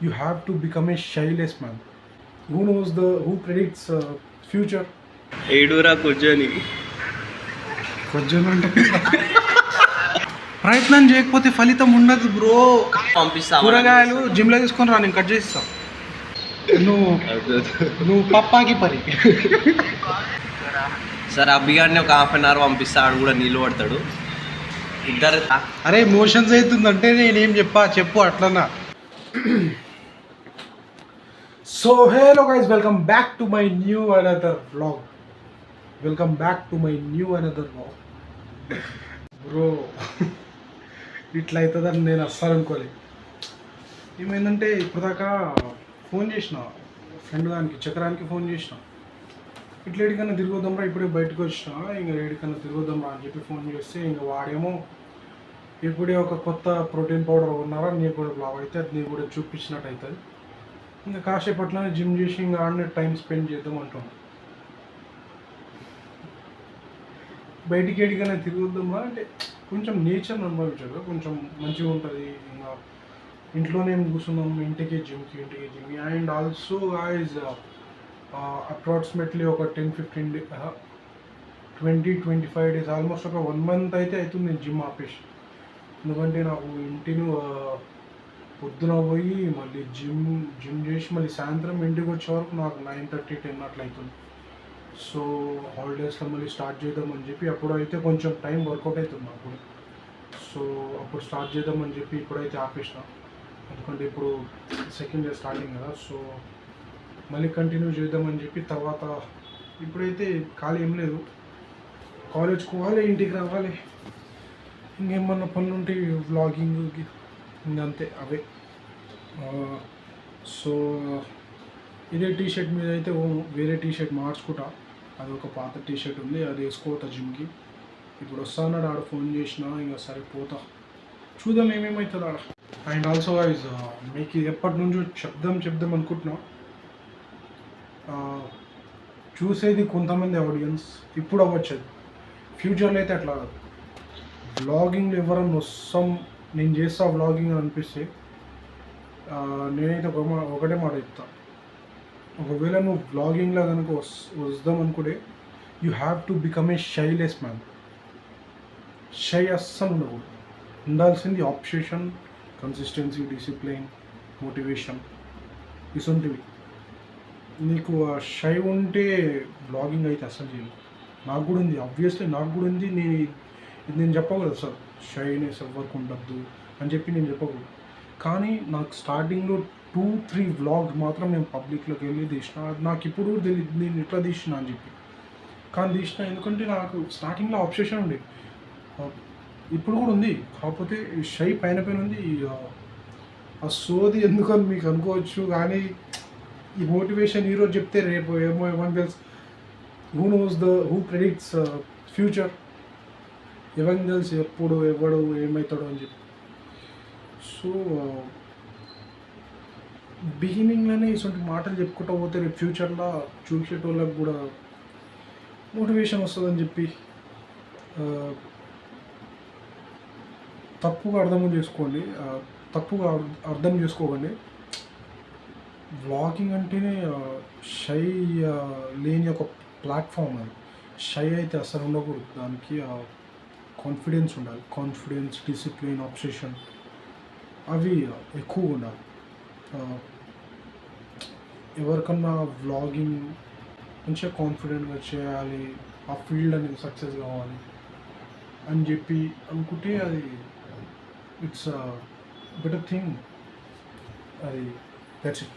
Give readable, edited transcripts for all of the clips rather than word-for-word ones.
you have to become a shyless man. Who predicts future? ఏడురా కూర్చొని కొంచెం అంటే ప్రయత్నం చేయకపోతే ఫలితం ఉండదు బ్రో. పంపిస్తా కూరగాయలు జిమ్లో తీసుకొని రా, నేను కట్ చేస్తా. నువ్వు పప్పాకి పరి. సరే అబ్బిగాడిని ఒక హాఫ్ అన్ అవర్ పంపిస్తా, ఆడు కూడా నీళ్ళు పడతాడు. ఇద్దరు అరే మోషన్స్ అవుతుందంటే నేనేం చెప్పు అట్లన్నా. So hello guys, welcome back to my new another vlog. Bro ఇట్లా అవుతుందని నేను అస్సలు అనుకోలేదు. ఏమైందంటే ఇప్పటిదాకా ఫోన్ చేసిన ఫ్రెండ్ దానికి, చక్రానికి ఫోన్ చేసిన, ఇట్లా ఏడికన్నా తిరిగొద్దాంరా, ఇప్పుడే బయటకు వచ్చిన, ఇంకా ఏడికన్నా తిరిగొద్దాంరా అని చెప్పి ఫోన్ చేస్తే, ఇంకా వాడేమో ఇప్పుడే ఒక కొత్త ప్రోటీన్ పౌడర్ ఉన్నారా, నీకు కూడా లావ్ అయితే అది నీకు కూడా చూపించినట్టు అవుతుంది, ఇంకా కాసేపట్లోనే జిమ్ చేసి ఇంకా ఆడనే టైం స్పెండ్ చేద్దాం అంటున్నాను. బయటికి ఏడికైనా తిరుగుద్దామా అంటే కొంచెం నేచర్ని అనుభవించారు, కొంచెం మంచిగా ఉంటుంది. ఇంకా ఇంట్లోనే కూర్చున్నాం, ఇంటికి జిమ్కి. అండ్ ఆల్సో గాయ్స్ అప్రాక్సిమేట్లీ ఒక 20-25 డేస్, ఆల్మోస్ట్ ఒక 1 month అయితే అవుతుంది నేను జిమ్ ఆపేసి. ఎందుకంటే నాకు ఇంటిని పొద్దున పోయి మళ్ళీ జిమ్ చేసి మళ్ళీ సాయంత్రం ఇంటికి వచ్చే వరకు నాకు 9:30-10 అట్లా అవుతుంది. సో హాలిడేస్లో మళ్ళీ స్టార్ట్ చేద్దామని చెప్పి, అప్పుడు అయితే కొంచెం టైం వర్కౌట్ అవుతుంది అప్పుడు. సో అప్పుడు స్టార్ట్ చేద్దామని చెప్పి ఇప్పుడైతే ఆపేసిన, ఎందుకంటే ఇప్పుడు సెకండ్ ఇయర్ స్టార్టింగ్ కదా. సో మళ్ళీ కంటిన్యూ చేద్దామని చెప్పి తర్వాత ఇప్పుడైతే ఖాళీ ఏం లేదు, కాలేజ్కి పోవాలి, ఇంటికి రావాలి, ఇంకేమన్నా పనులు ఉంటే వ్లాగింగ్ ఇంకంతే అవే. సో ఇదే టీషర్ట్ మీద అయితే వేరే టీషర్ట్ మార్చుకుంటా, అది ఒక పాత టీషర్ట్ ఉంది, అది వేసుకోతా జిమ్కి. ఇప్పుడు వస్తాన్నాడు ఆడ, ఫోన్ చేసిన, ఇంకా సరే పోతా, చూద్దాం ఏమేమవుతుంది ఆడ. అండ్ ఆల్సో గైస్, మీకు ఎప్పటి నుంచో చెప్దాం అనుకుంటున్నా, చూసేది కొంతమంది ఆడియన్స్, ఇప్పుడు అవ్వచ్చు, ఫ్యూచర్లో అయితే అట్లా కాదు. వ్లాగింగ్లో ఎవరన్నా వస్తాం, నేను చేస్తా వ్లాగింగ్ అని అనిపిస్తే నేనైతే ఒకటే మాట చెప్తా, ఒకవేళ నువ్వు వ్లాగింగ్లో కనుక వద్దాం అనుకుంటే you have to become a shyless man. Shy అస్సలు ఉండకూడదు, ఉండాల్సింది ఆబ్సెషన్, కన్సిస్టెన్సీ, డిసిప్లిన్, మోటివేషన్, ఇసొంటివి. నీకు ఆ షై ఉంటే వ్లాగింగ్ అయితే అస్సలు చేయను. నాకు కూడా ఉంది, ఆబ్వియస్లీ నాకు కూడా ఉంది. నేను చెప్పకూడదు సార్, షైనెస్ ఎవరికి ఉండద్దు అని చెప్పి నేను చెప్పకూడదు. కానీ నాకు స్టార్టింగ్లో 2-3 వ్లాగ్స్ మాత్రం నేను పబ్లిక్లోకి వెళ్ళి తీసిన, నాకు ఇప్పుడు తెలియదు నేను ఎట్లా తీసిన అని చెప్పి. కానీ తీసిన ఎందుకంటే నాకు స్టార్టింగ్లో ఆబ్సెషన్ ఉండే, ఇప్పుడు కూడా ఉంది, కాకపోతే షై పైన ఉంది. ఆ సోది ఎందుకని మీకు అనుకోవచ్చు, కానీ ఈ మోటివేషన్ ఈరోజు చెప్తే రేపు ఏమో ఎవరికి తెలుసు. Who ప్రెడిక్ట్స్ future? ఎవరికి తెలుసు ఎప్పుడు ఎవడు ఏమవుతాడో అని చెప్పి. సో బిగినింగ్లోనే ఇటువంటి మాటలు చెప్పుకుంటూ పోతే రేపు ఫ్యూచర్లో చూసేటోళ్ళకి కూడా మోటివేషన్ వస్తుందని చెప్పి తప్పుగా అర్థం చేసుకోకండి. వ్లాగింగ్ అంటేనే షై లేని ఒక ప్లాట్ఫామ్, అది షై అయితే అసలు ఉండకూడదు. దానికి కాన్ఫిడెన్స్ ఉండాలి, కాన్ఫిడెన్స్, డిసిప్లిన్, ఆబ్సెషన్ అవి ఎక్కువగా ఉండాలి. ఎవరికన్నా వ్లాగింగ్ మంచిగా కాన్ఫిడెంట్గా చేయాలి, ఆ ఫీల్డ్ అనేది సక్సెస్ కావాలి అని చెప్పి అనుకుంటే అది ఇట్స్ బెటర్ థింగ్. అది దట్స్ ఇట్.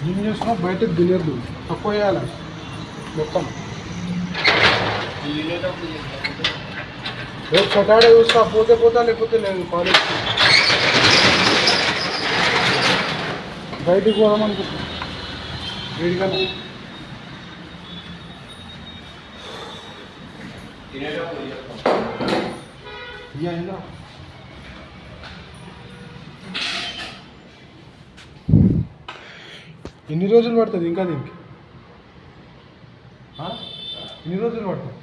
ఏం చేస్తున్నా, బయటకు తెలియదు, తక్కువ వేయాలి మొత్తం. రేపు సాటర్డే చూస్తా, పోతా లేకపోతే లేదు కాలేజ్కి. బయటికి పోదాం అనుకుంటున్నా వేడిగానే. అయిందా ఎన్ని రోజులు పడుతుంది ఇంకా దీనికి? ఎన్ని రోజులు పడుతుంది?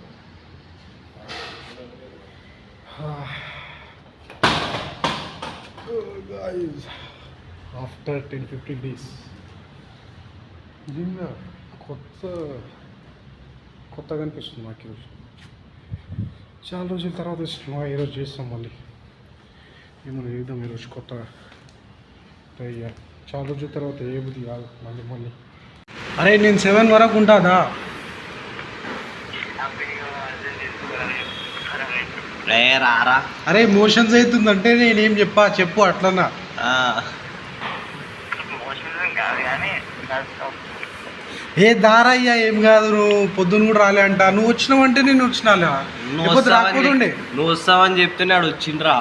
ఆఫ్టర్ 10-15 డేస్ నిజంగా కొత్తగా అనిపిస్తుంది మాకు ఈరోజు. చాలా రోజుల తర్వాత వచ్చిన ఈరోజు చేస్తాం మళ్ళీ ఏమైనా చేద్దాం ఈరోజు కొత్తగా ట్రై చేయాలి. చాలా రోజుల తర్వాత ఏ బుద్ధి కాదు మళ్ళీ. అరే నేను 7 వరకు ఉంటుందా? రారా. అరే మోషన్స్ అవుతుందంటే నేనేం చెప్పు అట్లన్నా. ఏ దారయ్యా ఏం కాదు, నువ్వు పొద్దున్న కూడా రాలే అంట. నువ్వు వచ్చినావంటే నేను వచ్చినాలే, రాకపోతుండే. నువ్వు వస్తావని చెప్తేనే ఆడు వచ్చిండ్రా.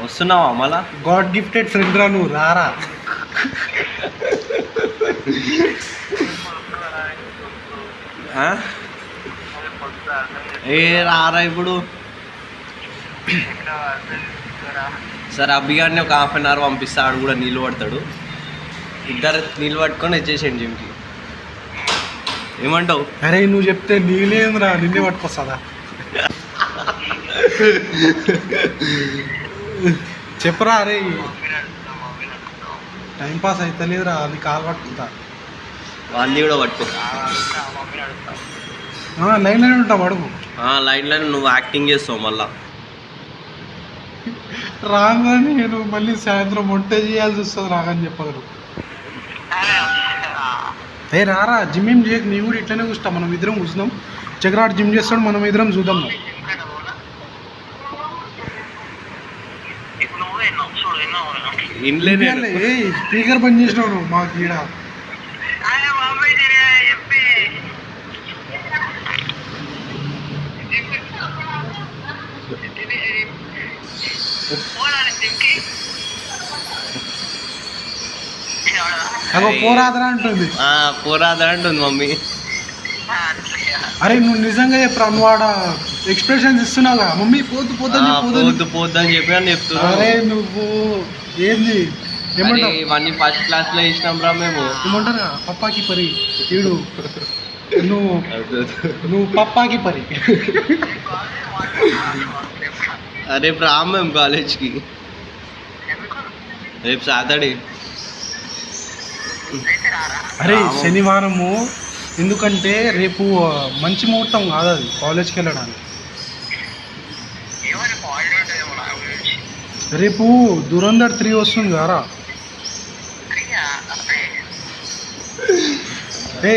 వస్తున్నావా మళ్ళా? గాడ్ గిఫ్టెడ్ ఫ్రెండ్ రా నువ్వు, రారా. ఏ రారా ఇప్పుడు. సరే అభిగాడిని ఒక 1/2 అవర్ పంపిస్తా, ఆడు కూడా నీళ్ళు పడతాడు. ఇద్దరు నీళ్ళు పట్టుకొని వచ్చేసేయండి జిమ్కి. ఏమంటావు? అరే నువ్వు చెప్తే నీళ్ళేంద్రా, నిన్నే పట్టుకొస్తుందా? చెప్పరా. అరే టైంపాస్ అవుతలేదురా, అది కాలు పట్టుకుంటా. వాడిని కూడా పట్టుకో. లైన్లోనే ఉంటావు అడుగు. లైన్లో నువ్వు యాక్టింగ్ చేస్తావు మళ్ళా. రాగానే నేను మళ్ళీ సాయంత్రం వంట చేయాల్సి వస్తుంది రాగానే చెప్పగలరు. ఏ రారా, జిమ్ ఏం చేయకు, నీ కూడా ఇట్లనే కూర్చుంటా. మనం ఇద్దరం కూర్చున్నాం, చక్రాడు జిమ్ చేస్తాడు, మనం ఇద్దరం చూద్దాం. స్పీకర్ బంద్ చేసినావు నువ్వు మాకు ఈడ. పోరాదరా అంటుంది. పోరాదరా అంటుంది మమ్మీ. అరే నువ్వు నిజంగా చెప్పరా, నువ్వు ఆడ ఎక్స్ప్రెషన్స్ ఇస్తున్నావుగా. మమ్మీ పోద్దు పోద్దని చెప్పి అని చెప్తున్నా. అరే నువ్వు ఏంది ఏమంటావు? ఇవన్నీ ఫస్ట్ క్లాస్ లో ఇచ్చినాం రా మేము. ఏమంటారా పప్పాకి పరి ఈడు, నువ్వు పప్పాకి పరి. రేపు రా మేము కాలేజ్కి, రేపు సాటర్డే. అరే శనివారము, ఎందుకంటే రేపు మంచి ముహూర్తం కాదు అది కాలేజ్కి వెళ్ళడానికి. రేపు దురంధర్ 3 వస్తుంది కదా.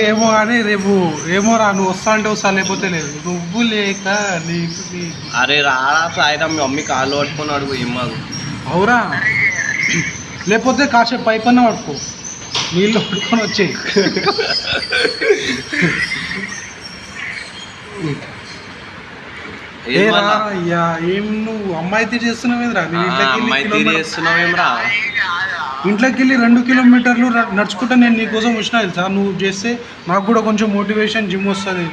ఏమో కానీ రేపు ఏమోరా, నువ్వు వస్తా అంటే వస్తా, లేకపోతే లేదు. నువ్వు లేక నీకు. అరే రారా సాయిరామ్, మీ మమ్మీ కాళ్ళు పట్టుకొని అడుగు. ఏం మాకు అవురా, లేకపోతే కాసేపు పైపన్నా పట్టుకో, నీళ్ళు పట్టుకొని వచ్చేయి. ఏం నువ్వు అమ్మాయి తీరు చేస్తున్నావేంద్రా? ఇంట్లోకి వెళ్ళి 2 కిలోమీటర్లు నడుచుకుంటా నేను నీకోసం వచ్చినా తెలుసా. నువ్వు చేస్తే నాకు కూడా కొంచెం మోటివేషన్, జిమ్ వస్తుంది,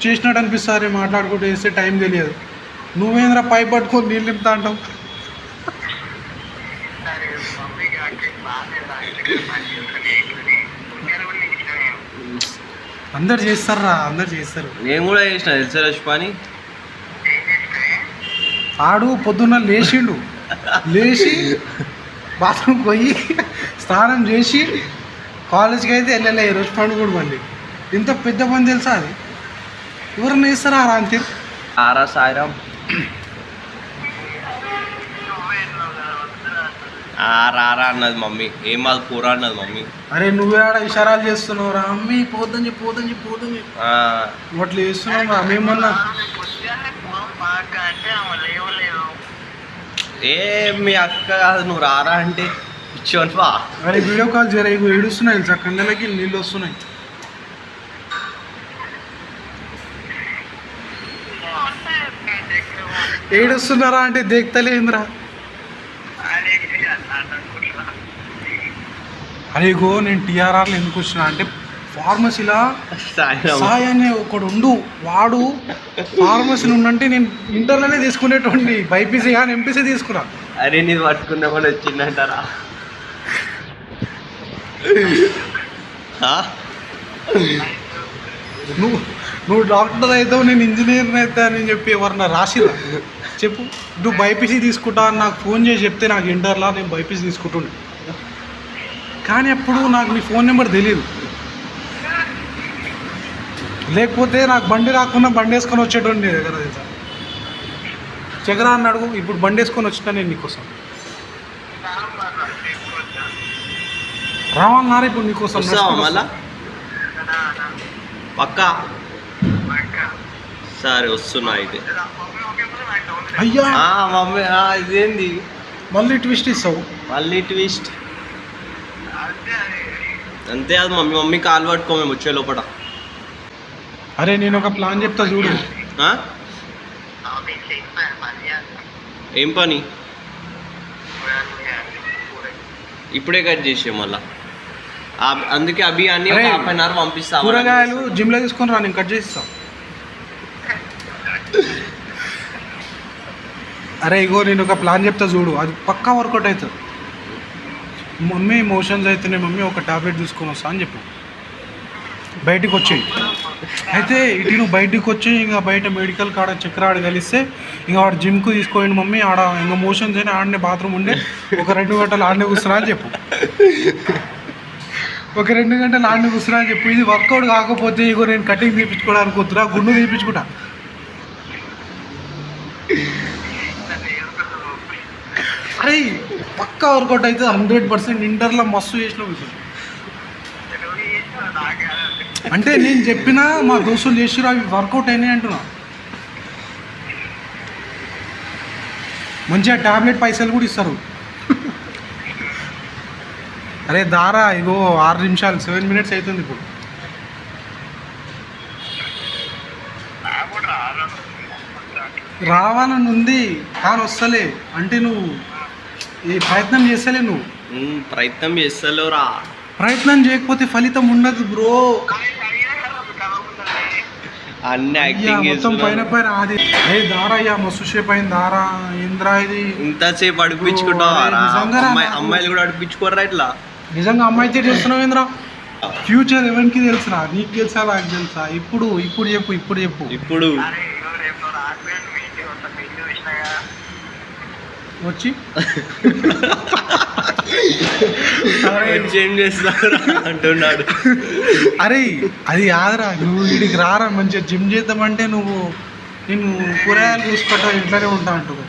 చేసినట్టు అనిపిస్తుంది. మాట్లాడుకుంటూ చేస్తే టైం తెలియదు. నువ్వేంద్రా పై పట్టుకొని నీళ్ళు నింపుతా అంటావు. అందరు చేస్తారా, అందరు చేస్తారు. నేను కూడా చేసిన తెలుసా పని. ఆడు పొద్దున్న లేచి బాత్రూమ్కి పోయి స్నానం చేసి కాలేజ్కి అయితే వెళ్ళలే. ఈరోజు పండు కూడా మళ్ళీ ఇంత పెద్ద పని తెలుసా అది? ఎవరన్నా వేస్తారా అంతే. ఆరా సాయిరామ్, రారా అన్నది మమ్మీ. ఏం మాది కూర అన్నది మమ్మీ. అరే నువ్వే ఆడ ఇషారాలు చేస్తున్నావు రా. అమ్మి పోద్దని చెప్పి అట్లా చేస్తున్నావు రా. మేమన్నా ఏ మీ అక్క కాదు, నువ్వు రారా అంటే ఇచ్చేవాను బా. అరే వీడియో కాల్ చేయరా, ఇగో ఏడుస్తున్నాయి తెలుసా, కళ్ళకి నీళ్ళు వస్తున్నాయి. ఏడుస్తున్నారా అంటే దేక్తలేంద్రా. అరే గో నేను టీఆర్ఆర్లో ఎందుకు వచ్చినా అంటే, ఫార్మసీలా సాయి అనే ఒకడు ఉండు, వాడు ఫార్మసీలు ఉండంటే నేను ఇంటర్లోనే తీసుకునేటువంటి, బైపీసీ కానీ ఎంపీసీ తీసుకున్నా. అరే నేను పట్టుకున్నా కూడా వచ్చిందంటారా. నువ్వు డాక్టర్ అవుతావు, నేను ఇంజనీర్ని అవుతా అని చెప్పి ఎవరన్నా రాసిరా చెప్పు. నువ్వు బైపీసీ తీసుకుంటా అని నాకు ఫోన్ చేసి చెప్తే నాకు ఇంటర్లా నేను బైపీసీ తీసుకుంటుండే. కానీ అప్పుడు నాకు నీ ఫోన్ నెంబర్ తెలియదు. లేకపోతే నాకు బండి రాకుండా బండి వేసుకొని వచ్చేటోండి నీ దగ్గర తెలుసా. చక్రా అని అడుగు, ఇప్పుడు బండి వేసుకొని వచ్చినా నేను నీకోసం. రావాలన్నారా ఇప్పుడు నీకోసం? మళ్ళా పక్కా సరే వస్తున్నా అయితే. అయ్యా మమ్మీ ఇదేంది మళ్ళీ ట్విస్ట్ ఇస్తావు? మళ్ళీ ట్విస్ట్ అంతే. అది మమ్మీ కాలు పట్టుకో మేము వచ్చే లోపల. అరే నేను ఒక ప్లాన్ చెప్తా చూడు. ఏం పని? ఇప్పుడే కట్ చేసే మళ్ళా. అందుకే అభి అని ఒక హాఫ్ అన్ అవర్ పంపిస్తా. కూరగాయలు జిమ్లో తీసుకొని రా, నేను కట్ చేస్తా. అరే ఇగో నేను ఒక ప్లాన్ చెప్తా చూడు, అది పక్కా వర్కౌట్ అవుతుంది. మమ్మీ మోషన్స్ అయితేనే మమ్మీ ఒక టాబ్లెట్ తీసుకొని వస్తా అని చెప్పు. బయటికి వచ్చేయి. అయితే ఇటు నువ్వు బయటికి వచ్చి ఇంకా బయట మెడికల్ కాడ చక్ర ఆడ కలిస్తే ఇంకా వాడు జిమ్కు తీసుకోండి మమ్మీ, ఆడ ఇంకా మోషన్స్ అయినా ఆడనే బాత్రూమ్ ఉండే ఒక 2 గంటలు ఆడనే కూర్చున్నా అని చెప్పు. ఒక 2 గంటలు ఆడనే కూర్చున్నా అని చెప్పు. ఇది వర్కౌట్ కాకపోతే ఇగో నేను కటింగ్ తీపించుకోవడానికి వద్దురా, గుండు తీపించుకుంటా. అరే పక్కా వర్కౌట్ అయితే 100%. ఇంటర్లో మస్తు చేసినావు ఇప్పుడు. అంటే నేను చెప్పినా మా దోస్తులు చేసిరు, అవి వర్కౌట్ అయినాయి అంటున్నా. మంచిగా ట్యాబ్లెట్ పైసలు కూడా ఇస్తారు. అరే దారా ఇగో 6 నిమిషాలు 7 మినిట్స్ అవుతుంది ఇప్పుడు. రావాలని ఉంది కానీ వస్తలే. అంటే నువ్వు ఈ ప్రయత్నం చేస్తలే. నువ్వు ప్రయత్నం చేస్తలేవు రా. ప్రయత్నం చేయకపోతే ఫలితం ఉండదు బ్రో. అన్ని యాక్టింగ్ మొత్తం పైన పైన అది. ఏ దారా అయ్యా మస్తు సేపు అయింది దారా. ఇంద్రా ఇది ఇంతసేపు అడిపించుకుంటావా? అమ్మాయిలు కూడా అడిపించుకోరా ఇట్లా. నిజంగా అమ్మాయితే చేస్తున్నావు ఏంద్రా? ఫ్యూచర్ ఎవరికి తెలుసురా? నీకు తెలుసా నాకు తెలుసా? ఇప్పుడు చెప్పు. ఇప్పుడు వచ్చి ఏం చేస్తారా అంటున్నాడు. అరే అది కాదురా, నువ్వు వీడికి రారా మంచిగా జిమ్ చేద్దామంటే నువ్వు నేను కూరగాయలు చూసుకుంటా ఇంట్లోనే ఉంటా అంటావు.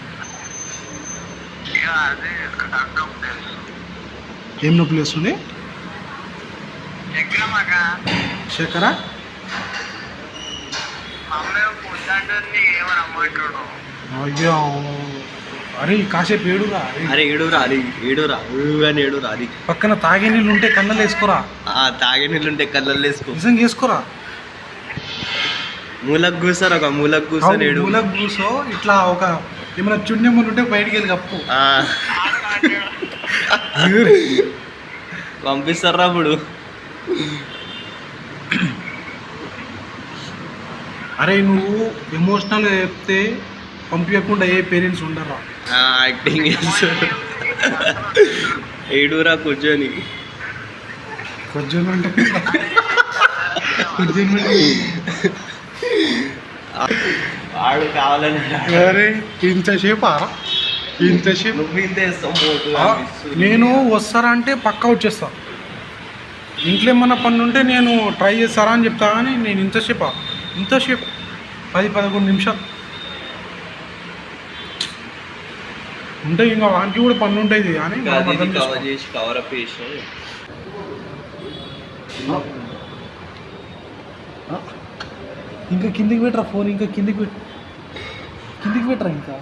ఏం నొప్పి వేస్తుంది? చక్కెర అయ్యో. అరే కాసేపు ఏడురా. అరే ఏడురా అని ఏడురా. అది పక్కన తాగే నీళ్ళు ఉంటే కళ్ళలు వేసుకోరా. తాగే నీళ్ళు ఉంటే కళ్ళలు వేసుకో. నిజంగా వేసుకోరా. మూలకు కూసారు, ఒక మూలకు కూర్చొని మూలకు కూసో. ఇట్లా ఒక ఏమైనా చున్నెమ్మలు ఉంటే బయటికి వెళ్ళి కప్పు. పంపిస్తారా అప్పుడు? అరే నువ్వు ఎమోషనల్ చెప్తే పంపించకుండా ఏ పేరెంట్స్ ఉండరా. యాక్టింగ్ చేస్తారు. ఏడురా కూర్చొని అంటే వాడు కావాలని. అరే ఇంతసేపు నువ్వు ఇంత నేను వస్తారా అంటే పక్కా వచ్చేస్తా. ఇంట్లో ఏమన్నా పని ఉంటే నేను ట్రై చేస్తారా అని చెప్తా. కానీ నేను ఇంతసేపు 10-11 నిమిషాలు ఉంటే ఇంకా వానికి కూడా పని ఉంటుంది. కానీ కవరప్ చేసి ఇంకా కిందికి పెట్టరా ఫోన్. ఇంకా కిందికి పెట్టరా ఇంకా.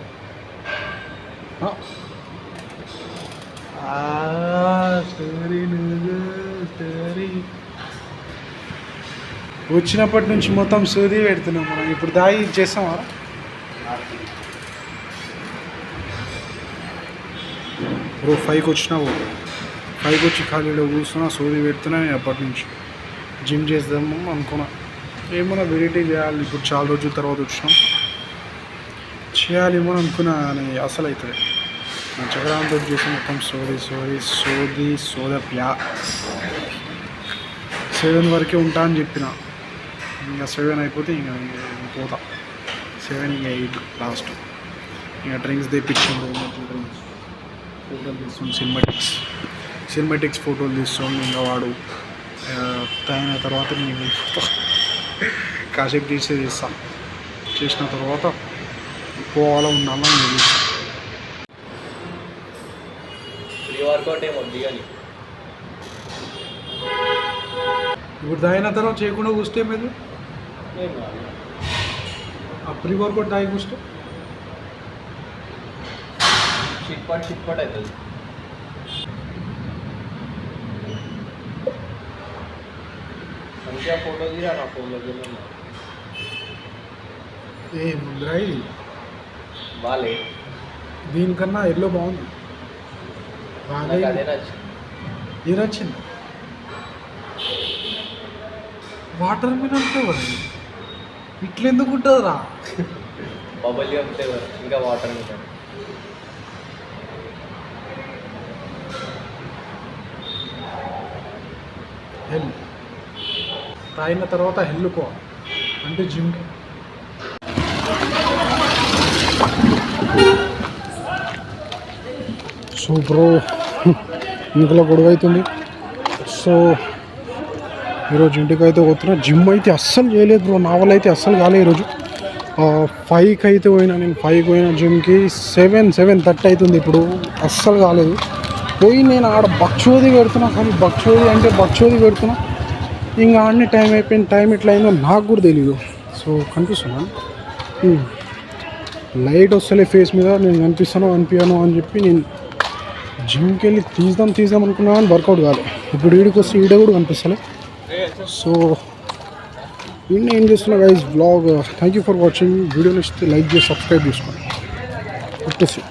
వచ్చినప్పటి నుంచి మొత్తం సూది పెడుతున్నాం మనం. ఇప్పుడు దాయి చేస్తామా? ఇప్పుడు 5కి వచ్చినావు. 5కి వచ్చి ఖాళీలో కూర్చున్నా, సూది పెడుతున్నా. నేను అప్పటి నుంచి జిమ్ చేద్దాము అనుకున్నా. ఏమన్నా వెరైటీ చేయాలి. ఇప్పుడు చాలా రోజుల తర్వాత వచ్చినాం, చేయాలేమో అనుకున్నా. అని అసలు అవుతుంది నా చక్రాంతో చేసి మొత్తం సోద ప్యా. 7 వరకే ఉంటా అని చెప్పిన. ఇంకా 7 అయిపోతే ఇంకా పోతా. 7 ఇంకా 8 లాస్ట్. ఇంకా డ్రింక్స్ తెప్పించిండు, డ్రింక్స్ ఫోటోలు తీస్తుండు, సినిమాటిక్స్ ఫోటోలు తీస్తుండు. ఇంకా వాడు అయిన తర్వాత నేను వెళ్ళిపోతా. కాసేపు తీస్తా. చేసిన తర్వాత పోవాలా ఉండాలా నేను వర్కౌట్ ఏమొద్ది కానీ ఇప్పుడు తాగిన తర్వాత చేయకుండా కూస్తే మీద ఆ ప్రీ వర్కౌట్ తాగి కూస్తే షిట్ అవుతుంది. మంచిగా ఫోటో తీరా నా ఫోన్లో ఏ ముందరా ఇది బాలే దీనికన్నా ఎల్లో బాగుంది. బాగా అదే నచ్చింది. ఇది వచ్చింది వాటర్ మిలన్ ఫ్లేవర్. ఇట్లెందుకు ఉంటుందిరా? బబల్ ఫ్లేవర్ ఇంకా వాటర్ మిలన్. హెల్ తాగిన తర్వాత హెల్లుకో అంటే జిమ్కి. సో బ్రో ఇంట్లో గొడవ అవుతుంది. సో ఈరోజు ఇంటికి అయితే పోతున్నా. జిమ్ అయితే అస్సలు చేయలేదు బ్రో, నా వల్ల అయితే అస్సలు కాలేదు. ఈరోజు 5కి అయితే పోయినా నేను. 5కి పోయిన జిమ్కి 7:30 అవుతుంది ఇప్పుడు. అస్సలు కాలేదు. పోయి నేను ఆడ బక్షోది పెడుతున్నా, కానీ బక్షోది పెడుతున్నా. ఇంకా ఆడనే టైం అయిపోయింది. టైం ఎట్లా అయిందో నాకు కూడా తెలీదు. సో కనిపిస్తున్నాను, లైట్ వస్తలే ఫేస్ మీద. నేను కనిపిస్తాను అని చెప్పి నేను జిమ్కి వెళ్ళి తీద్దాం అనుకున్నా, కానీ వర్కౌట్ కాలేదు. ఇప్పుడు ఈడికి వస్తే ఈడ కూడా కనిపిస్తలే. సో వీడిని ఏం చేస్తున్నా guys vlog. Thank you for watching. Video నచ్చితే లైక్ చేసి సబ్స్క్రైబ్ చేసుకోండి. Good to see.